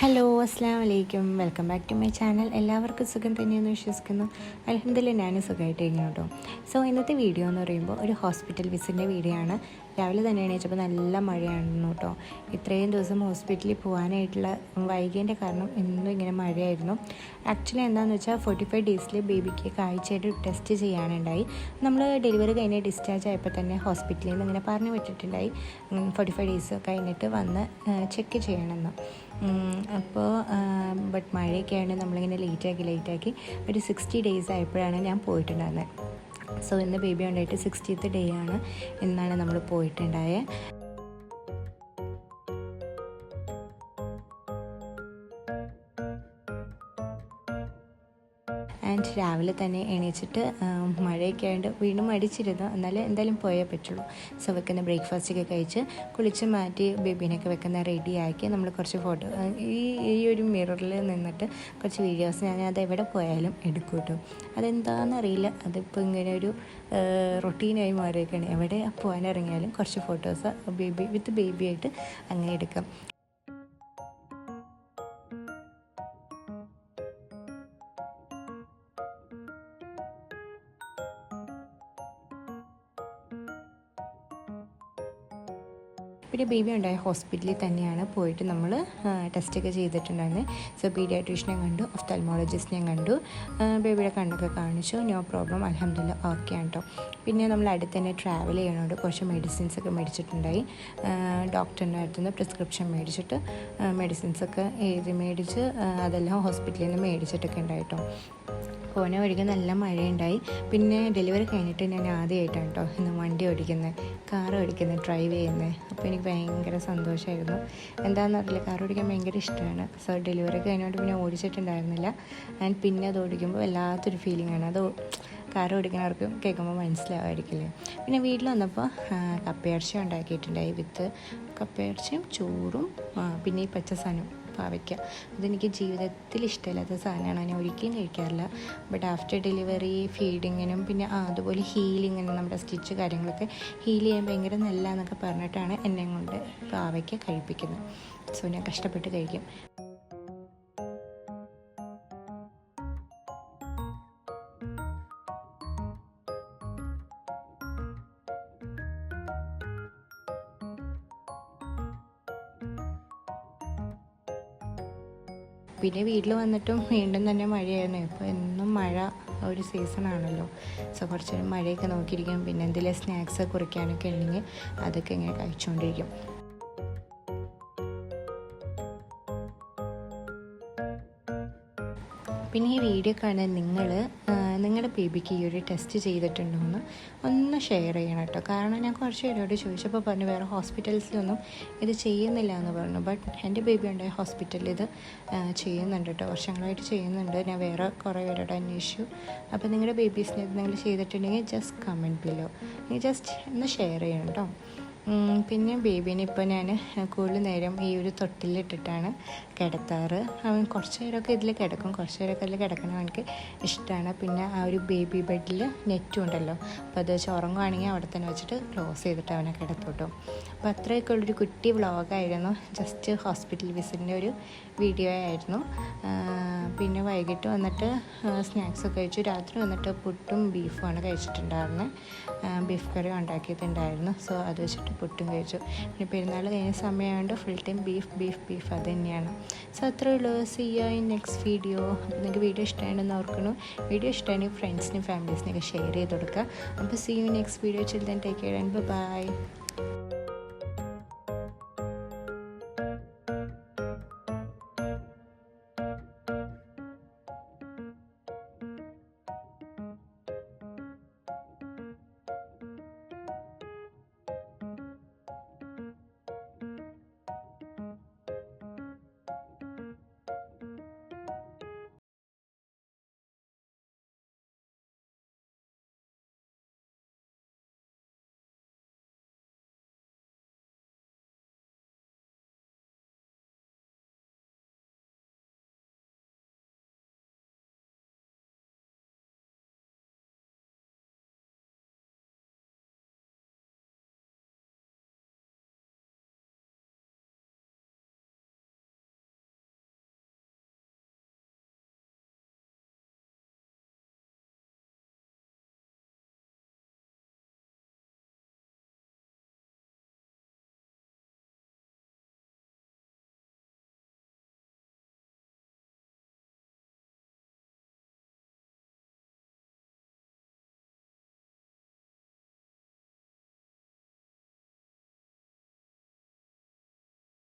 Hello അസ്സാം വലൈക്കും welcome back to my channel. എല്ലാവർക്കും സുഖം തന്നെയെന്ന് വിശ്വസിക്കുന്നു. അൽഹംദുലില്ലാ ഞാനും സുഖമായിട്ടിരിക്കുന്നു കേട്ടോ. സോ ഇന്നത്തെ വീഡിയോ എന്ന് പറയുമ്പോൾ ഒരു ഹോസ്പിറ്റൽ വിസിറ്റിൻ്റെ വീഡിയോ ആണ്. രാവിലെ തന്നെ എണീച്ചപ്പോൾ നല്ല മഴയായിരുന്നു കേട്ടോ. ഇത്രയും ദിവസം ഹോസ്പിറ്റലിൽ പോകാനായിട്ടുള്ള വൈകിയതിൻ്റെ കാരണം എന്നും ഇങ്ങനെ മഴയായിരുന്നു. ആക്ച്വലി എന്താണെന്ന് വെച്ചാൽ 45 ഡേയ്സിൽ ബേബിക്ക് കാഴ്ചയായിട്ട് ടെസ്റ്റ് ചെയ്യാനുണ്ടായി. നമ്മൾ ഡെലിവറി കഴിഞ്ഞ് ഡിസ്ചാർജ് ആയപ്പോൾ തന്നെ ഹോസ്പിറ്റലിൽ നിന്ന് ഇങ്ങനെ പറഞ്ഞു വിട്ടിട്ടുണ്ടായി 45 ഡേയ്സ് കഴിഞ്ഞിട്ട് വന്ന് ചെക്ക് ചെയ്യണമെന്ന്. അപ്പോൾ ബട്ട് മഴയൊക്കെ ആയതുകൊണ്ട് നമ്മളിങ്ങനെ ലേറ്റാക്കി ഒരു 60 ഡേയ്സ് ആയപ്പോഴാണ് ഞാൻ പോയിട്ടുണ്ടായിരുന്നത്. സോ ഇന്ന് ബേബി ഉണ്ടായിട്ട് 60th ഡേ ആണ് എന്നാണ് നമ്മൾ പോയിട്ടുണ്ടായത്. ആൻഡ് രാവിലെ തന്നെ എണീച്ചിട്ട് മഴയൊക്കെ ആയതുകൊണ്ട് വീണ്ടും മടിച്ചിരുന്നു. എന്നാലും എന്തായാലും പോയേ പറ്റുള്ളൂ. സോ വെക്കുന്ന ബ്രേക്ക്ഫാസ്റ്റൊക്കെ കഴിച്ച് കുളിച്ച് മാറ്റി ബേബീനൊക്കെ വെക്കുന്ന റെഡിയാക്കി നമ്മൾ കുറച്ച് ഫോട്ടോ ഈ ഒരു മിററിൽ നിന്നിട്ട് കുറച്ച് വീഡിയോസ് ഞാൻ അത് എവിടെ പോയാലും എടുക്കും കേട്ടോ. അതെന്താണെന്നറിയില്ല, അതിപ്പോൾ ഇങ്ങനെ ഒരു റൊട്ടീനായി മാറിയൊക്കെയാണ്. എവിടെ പോകാനിറങ്ങിയാലും കുറച്ച് ഫോട്ടോസ് വിത്ത് ബേബിയായിട്ട് അങ്ങനെ എടുക്കാം. പിന്നെ ബേബി ഉണ്ടായ ഹോസ്പിറ്റലിൽ തന്നെയാണ് പോയിട്ട് നമ്മൾ ടെസ്റ്റൊക്കെ ചെയ്തിട്ടുണ്ടായിരുന്നത്. സോ പീഡിയാട്രീഷനെ കണ്ടു, ഒഫ്താൽമോളജിസ്റ്റിനെ കണ്ടു, ബേബിയുടെ കണ്ണൊക്കെ കാണിച്ചു. നോ പ്രോബ്ലം, അൽഹംദുലില്ലാ ഓക്കെ ആണ് കേട്ടോ. പിന്നെ നമ്മൾ അടുത്ത് തന്നെ ട്രാവൽ ചെയ്യണോണ്ട് കുറച്ച് മെഡിസിൻസൊക്കെ മേടിച്ചിട്ടുണ്ടായി. ഡോക്ടറിൻ്റെ അടുത്ത് നിന്ന് പ്രിസ്ക്രിപ്ഷൻ മേടിച്ചിട്ട് മെഡിസിൻസൊക്കെ മേടിച്ച് അതെല്ലാം ഹോസ്പിറ്റലിൽ നിന്ന് മേടിച്ചിട്ടൊക്കെ ഉണ്ടായിട്ടോ. പോന വഴിക്ക് നല്ല മഴയുണ്ടായി. പിന്നെ ഡെലിവറി കഴിഞ്ഞിട്ട് ഞാൻ ആദ്യമായിട്ടാണ് കേട്ടോ ഇന്ന് വണ്ടി ഓടിക്കുന്നത്, കാർ ഓടിക്കുന്നത്, ഡ്രൈവ് ചെയ്യുന്നത്. അപ്പോൾ എനിക്ക് ഭയങ്കര സന്തോഷമായിരുന്നു. എന്താണെന്ന് അറിയില്ല, കാർ ഓടിക്കാൻ ഭയങ്കര ഇഷ്ടമാണ്. സോ ഡെലിവറി കഴിഞ്ഞുകൊണ്ട് പിന്നെ ഓടിച്ചിട്ടുണ്ടായിരുന്നില്ല. ആൻഡ് പിന്നെ അത് ഓടിക്കുമ്പോൾ വല്ലാത്തൊരു ഫീലിംഗാണ്. അത് കാർ ഓടിക്കുന്നവർക്ക് കേൾക്കുമ്പോൾ മനസ്സിലാവായിരിക്കില്ലേ. പിന്നെ വീട്ടിൽ വന്നപ്പോൾ കപ്പയിറച്ചി ഉണ്ടാക്കിയിട്ടുണ്ടായി. വിത്ത് കപ്പയിറച്ചിയും ചോറും പിന്നെ ഈ പച്ച സാധനം പാവയ്ക്ക. അതെനിക്ക് ജീവിതത്തിൽ ഇഷ്ടമില്ലാത്ത സാധനമാണ്, ഞാൻ ഒരിക്കലും കഴിക്കാറില്ല. ബട്ട് ആഫ്റ്റർ ഡെലിവറി ഫീഡിങ്ങിനും പിന്നെ അതുപോലെ ഹീലിങ്ങിനും നമ്മുടെ സ്റ്റിച്ച് കാര്യങ്ങളൊക്കെ ഹീൽ ചെയ്യാൻ ഭയങ്കര നല്ലതെന്നൊക്കെ പറഞ്ഞിട്ടാണ് എന്നെ കൊണ്ട് പാവയ്ക്ക കഴിപ്പിക്കുന്നത്. സോ ഞാൻ കഷ്ടപ്പെട്ട് കഴിക്കും. പിന്നെ വീട്ടിൽ വന്നിട്ടും വീണ്ടും തന്നെ മഴയായിരുന്നു. ഇപ്പോൾ എന്നും മഴ ഒരു സീസണാണല്ലോ. സോ കുറച്ച് നേരം മഴയൊക്കെ നോക്കിയിരിക്കും. പിന്നെ എന്തെങ്കിലും സ്നാക്സ് കുറിക്കാനൊക്കെ ഉണ്ടെങ്കിൽ അതൊക്കെ ഇങ്ങനെ കഴിച്ചുകൊണ്ടിരിക്കും. പിന്നെ ഈ വീഡിയോ കാണാൻ നിങ്ങളുടെ ബേബിക്ക് ഈ ഒരു ടെസ്റ്റ് ചെയ്തിട്ടുണ്ടോ എന്ന് ഒന്ന് ഷെയർ ചെയ്യണം കേട്ടോ. കാരണം ഞാൻ കുറച്ച് പേരോട് ചോദിച്ചപ്പോൾ പറഞ്ഞു വേറെ ഹോസ്പിറ്റൽസിലൊന്നും ഇത് ചെയ്യുന്നില്ല എന്ന് പറഞ്ഞു. ബട്ട് എൻ്റെ ബേബി ഉണ്ടായ ഹോസ്പിറ്റലിൽ ഇത് ചെയ്യുന്നുണ്ട് കേട്ടോ, വർഷങ്ങളായിട്ട് ചെയ്യുന്നുണ്ട്. ഞാൻ വേറെ കുറേ പേരോട് അന്വേഷിച്ചു. അപ്പോൾ നിങ്ങളുടെ ബേബീസിനെ നിങ്ങൾ ചെയ്തിട്ടുണ്ടെങ്കിൽ ജസ്റ്റ് കമൻറ്റ് ബിലോ, നിങ്ങൾ ജസ്റ്റ് ഒന്ന് ഷെയർ ചെയ്യണം കേട്ടോ. പിന്നെ ബേബീനെ ഇപ്പോൾ ഞാൻ കൂടുതൽ നേരം ഈ ഒരു തൊട്ടിലിട്ടിട്ടാണ് കിടത്താറ്. അവൻ കുറച്ച് നേരമൊക്കെ ഇതിൽ കിടക്കും, കുറച്ച് നേരമൊക്കെ ഇതിൽ കിടക്കണം അവനക്ക് ഇഷ്ടമാണ്. പിന്നെ ആ ഒരു ബേബി ബെഡിൽ നെറ്റും ഉണ്ടല്ലോ, അപ്പോൾ അത് വെച്ച് ഉറങ്ങുവാണെങ്കിൽ അവിടെ തന്നെ വെച്ചിട്ട് ക്ലോസ് ചെയ്തിട്ട് അവനെ കിടത്തോട്ടും. അപ്പോൾ അത്രയൊക്കെ ഉള്ളൊരു കുട്ടി വ്ളോഗായിരുന്നു. ജസ്റ്റ് ഹോസ്പിറ്റൽ വിസിറ്റിൻ്റെ ഒരു വീഡിയോ ആയിരുന്നു. പിന്നെ വൈകിട്ട് വന്നിട്ട് സ്നാക്സൊക്കെ കഴിച്ചു. രാത്രി വന്നിട്ട് പുട്ടും ബീഫുമാണ് കഴിച്ചിട്ടുണ്ടായിരുന്നത്. ബീഫ് കറി ഉണ്ടാക്കിയിട്ടുണ്ടായിരുന്നു. സോ അത് വെച്ചിട്ട് പുട്ടും കഴിച്ചു. പിന്നെ പെരുന്നാൾ കഴിഞ്ഞ സമയമായതുകൊണ്ട് ഫുൾ ടൈം ബീഫ് അത് തന്നെയാണ്. സോ അത്രേ ഉള്ളൂ. See you in next video. അപ്പോൾ നിങ്ങൾക്ക് വീഡിയോ ഇഷ്ടമാണെന്ന് ഓർക്കണം. വീഡിയോ ഇഷ്ടമാണെങ്കിൽ ഫ്രണ്ട്സിനും ഫാമിലീസിനൊക്കെ ഷെയർ ചെയ്ത് കൊടുക്കുക. അപ്പോൾ see you next video. Chill then take care and by.